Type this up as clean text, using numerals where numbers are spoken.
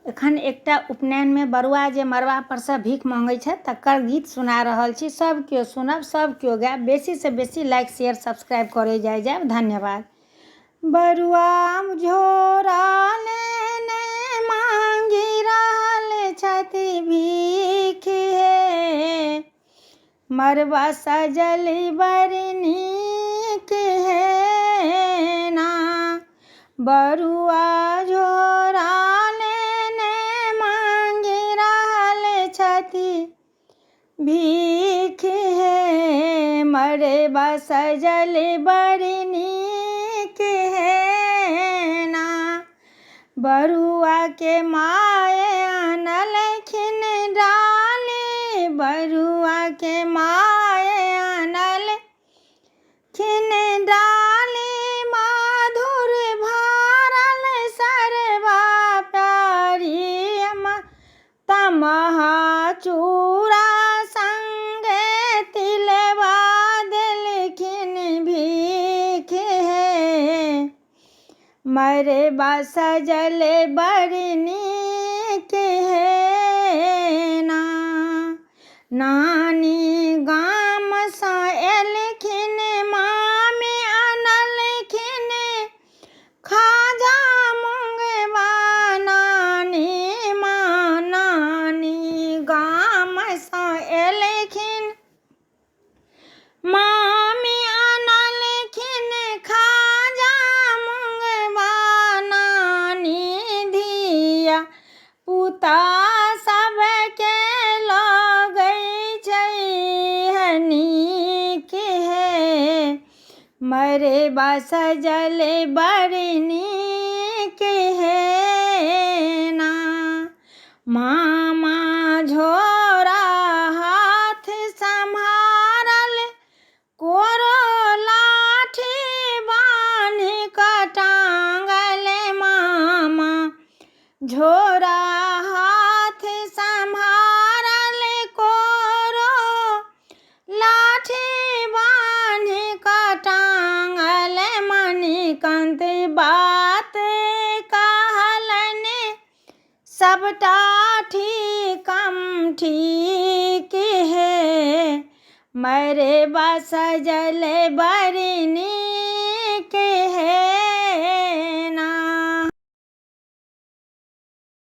एखन एकटा उपनयन में बरुआ जे मरबा पर से भीख मांगै छै तकर गीत सुना रहल छी। सब केओ सुनब, सब केओ गायब। बेसी से बेसी लाइक शेयर सब्सक्राइब करे जाए। धन्यवाद। बरुआ झोरा लेने मांगी रहल छथि भीख हे, मरबा सजल बड़ नीक हे ना। बरुआ झोरा लेने मांगी रहल छथि भीख हे, मरबा सजल बड़ नीक हे ना। बरुआ के माए आनलखिन डाली, बरुआ के माए आनलखिन डाली, माधुर भरल सरवा प्यारी तमहा चूड़ा संगे तिलवा देलखिन भीख हे, मरबा सजल बड़ नीक हे ना। नानी गाम सँ एलखिन मामी आनलखिन खाजा मुंगबा, नानी माँ नानी गाम सँ एलखिन मामी आनलखिन खाजा मुंगबा, नानी धिया पुता सबके लगै छै नीक हे, मरबा सजल बड़ नीक हे ना। मामा झोरा हाथ सम्हारल, कोरो लाठी बान्हि कऽ टांगल, मामा झोरा हाथ सम्हारल, कोरो लाठी बान्हि कऽ टांगल, मणिकांत बात कहलन सबटा ठीकम ठीक हे, मरबा सजल बड़ नीक